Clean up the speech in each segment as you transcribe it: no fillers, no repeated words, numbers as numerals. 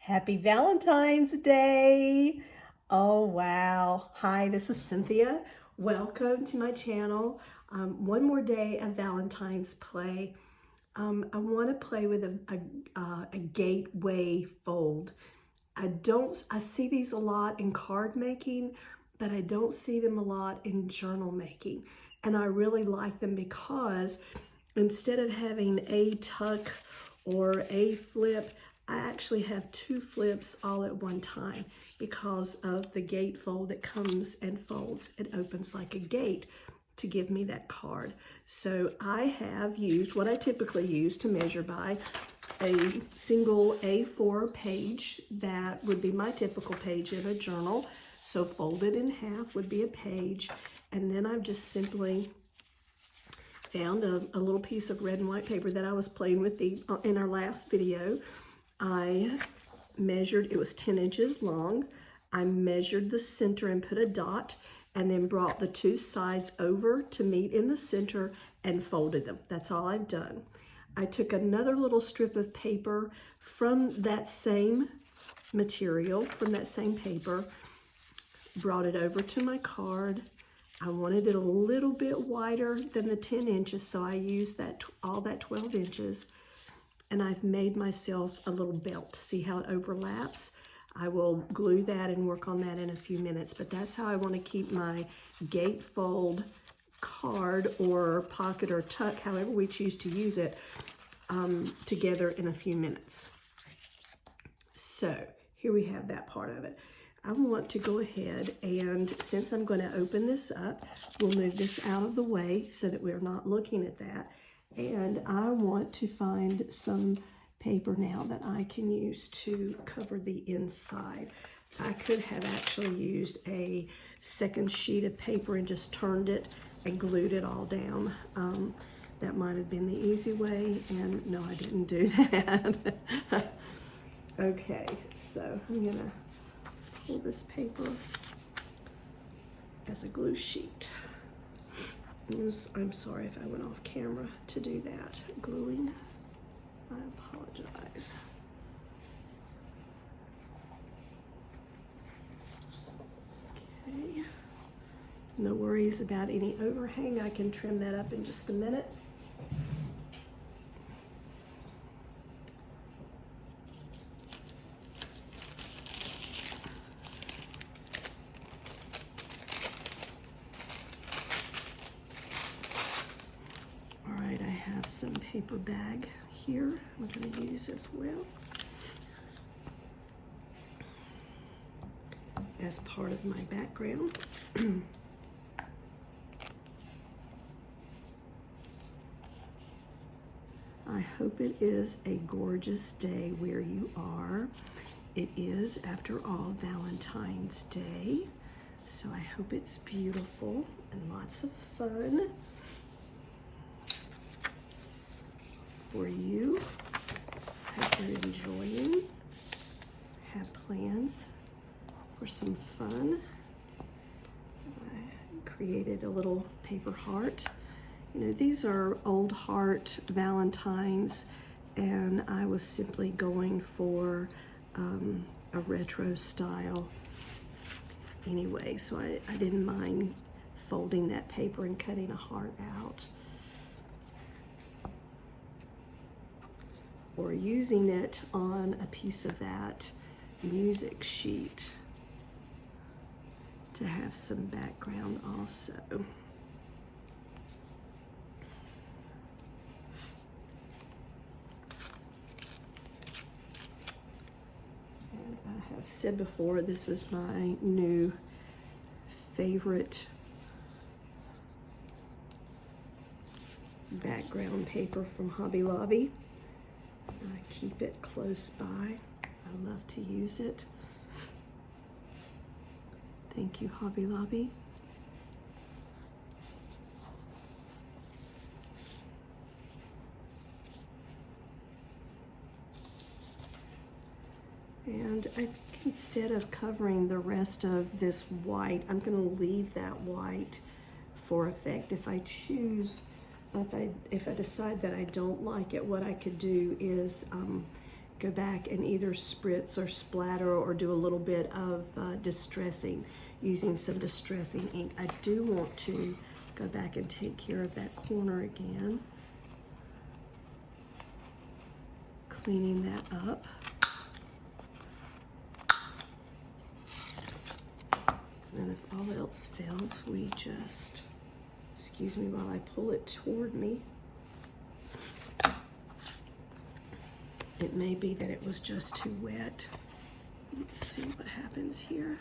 Happy Valentine's Day! Oh wow. Hi, this is Cynthia. Welcome to my channel. One more day of Valentine's play. I want to play with a gateway fold. I see these a lot in card making, but I don't see them a lot in journal making. And I really like them because instead of having a tuck or a flip, I actually have two flips all at one time because of the gatefold that comes and folds. It opens like a gate to give me that card. So I have used what I typically use to measure by, a single A4 page. That would be my typical page in a journal. So folded in half would be a page. And then I've just simply found a little piece of red and white paper that I was playing with in our last video. I measured, it was 10 inches long. I measured the center and put a dot, and then brought the two sides over to meet in the center and folded them. That's all I've done. I took another little strip of paper from that same material, from that same paper, brought it over to my card. I wanted it a little bit wider than the 10 inches, so I used all that 12 inches. And I've made myself a little belt. See how it overlaps? I will glue that and work on that in a few minutes, but that's how I want to keep my gatefold card or pocket or tuck, however we choose to use it, together in a few minutes. So here we have that part of it. I want to go ahead and, since I'm going to open this up, we'll move this out of the way so that we're not looking at that. And I want to find some paper now that I can use to cover the inside. I could have actually used a second sheet of paper and just turned it and glued it all down. That might have been the easy way, and no, I didn't do that. Okay, so I'm gonna pull this paper as a glue sheet. I'm sorry if I went off camera to do that gluing. I apologize. Okay. No worries about any overhang. I can trim that up in just a minute. Some paper bag here I'm going to use as well as part of my background. I hope it is a gorgeous day where you are. It is, after all, Valentine's Day, so I hope it's beautiful and lots of fun for you. Hope you're enjoying. Have plans for some fun. I created a little paper heart. You know, these are old heart Valentines, and I was simply going for a retro style anyway, so I didn't mind folding that paper and cutting a heart out, or using it on a piece of that music sheet to have some background also. And I have said before, this is my new favorite background paper from Hobby Lobby. I keep it close by. I love to use it. Thank you, Hobby Lobby. And I think instead of covering the rest of this white, I'm going to leave that white for effect. If I choose, if I decide that I don't like it, what I could do is go back and either spritz or splatter or do a little bit of distressing, using some distressing ink. I do want to go back and take care of that corner again, cleaning that up. And if all else fails, we just, excuse me while I pull it toward me. It may be that it was just too wet. Let's see what happens here.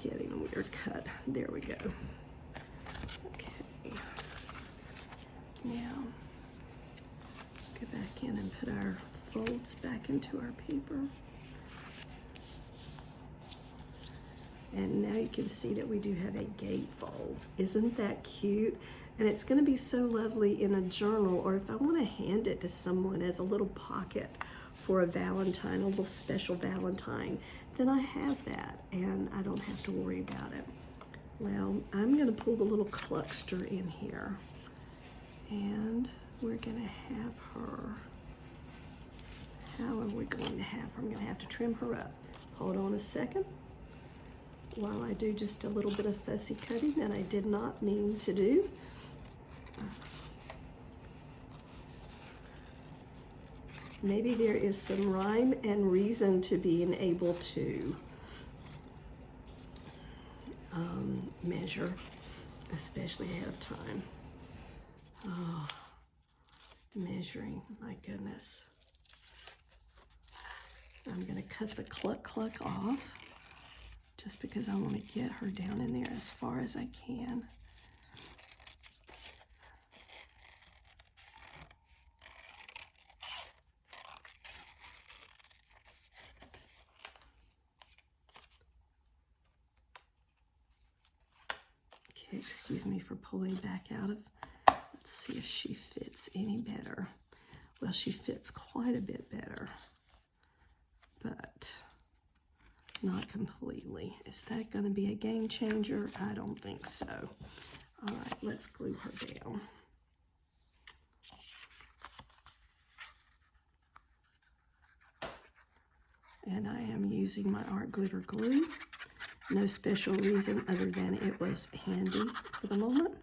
Getting a weird cut. There we go. Okay. Now, go back in and put our folds back into our paper. And now you can see that we do have a gatefold. Isn't that cute? And it's going to be so lovely in a journal, or if I want to hand it to someone as a little pocket for a Valentine, a little special Valentine, then I have that and I don't have to worry about it. Well, I'm going to pull the little cluster in here, and we're going to have her. How are we going to have her? I'm going to have to trim her up. Hold on a second while I do just a little bit of fussy cutting that I did not mean to do. Maybe there is some rhyme and reason to being able to measure, especially ahead of time. Oh, measuring, my goodness. I'm gonna cut the cluck off just because I want to get her down in there as far as I can. Okay, excuse me for pulling back out of. Let's see if she fits any better. Well, she fits quite a bit better, but not completely. Is that going to be a game changer? I don't think so. All right, let's glue her down. And I am using my art glitter glue. No special reason other than it was handy for the moment.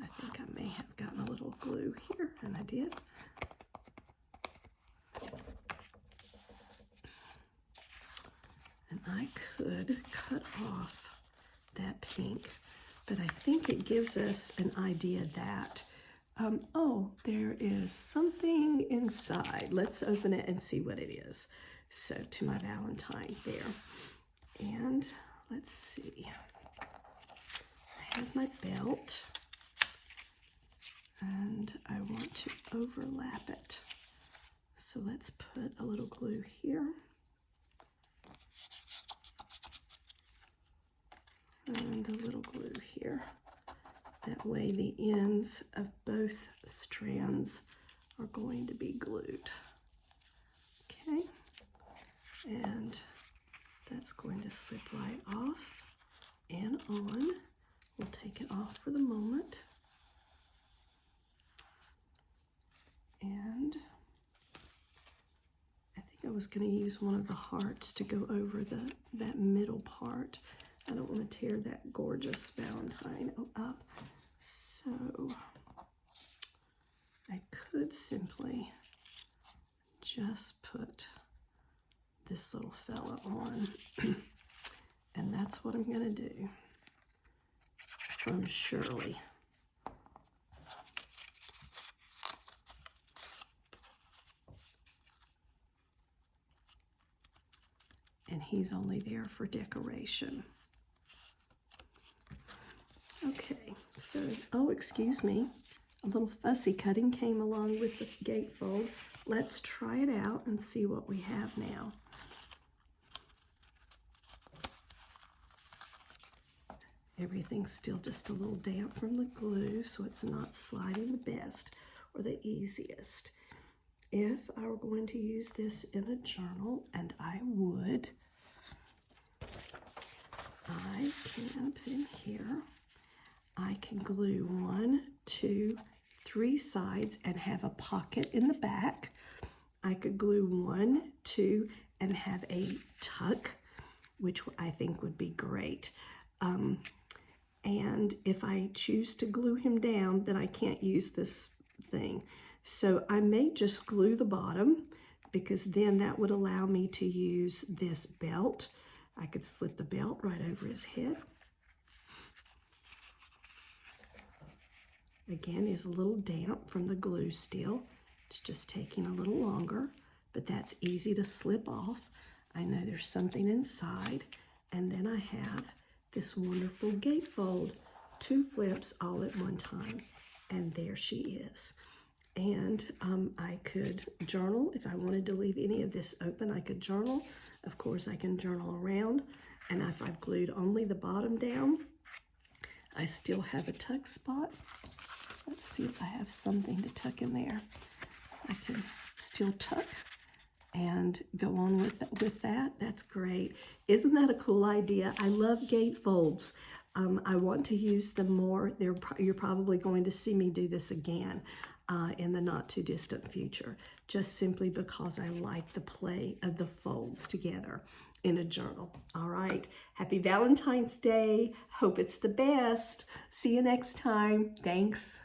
I think I may have gotten a little glue here, and I did. And I could cut off that pink, but I think it gives us an idea that, oh, there is something inside. Let's open it and see what it is. So to my Valentine there. And let's see. I have my belt. And I want to overlap it. So let's put a little glue here. And a little glue here. That way the ends of both strands are going to be glued. Okay. And that's going to slip right off and on. We'll take it off for the moment. And I think I was going to use one of the hearts to go over that middle part. I don't want to tear that gorgeous Valentine up. So I could simply just put this little fella on. And that's what I'm going to do from Shirley. And he's only there for decoration. So, oh, excuse me, a little fussy cutting came along with the gatefold. Let's try it out and see what we have now. Everything's still just a little damp from the glue, so it's not sliding the best or the easiest. If I were going to use this in a journal, and I would, I can put in here, I can glue 1, 2, 3 sides and have a pocket in the back. I could glue 1, 2, and have a tuck, which I think would be great. And if I choose to glue him down, then I can't use this thing. So I may just glue the bottom, because then that would allow me to use this belt. I could slip the belt right over his head. Again, is a little damp from the glue still. It's just taking a little longer, but that's easy to slip off. I know there's something inside. And then I have this wonderful gatefold, 2 flips all at one time. And there she is. And I could journal. If I wanted to leave any of this open, I could journal. Of course, I can journal around. And if I've glued only the bottom down, I still have a tuck spot. Let's see if I have something to tuck in there. I can still tuck and go on with that. That's great. Isn't that a cool idea? I love gatefolds. I want to use them more. You're probably going to see me do this again in the not too distant future, just simply because I like the play of the folds together in a journal. All right. Happy Valentine's Day. Hope it's the best. See you next time. Thanks.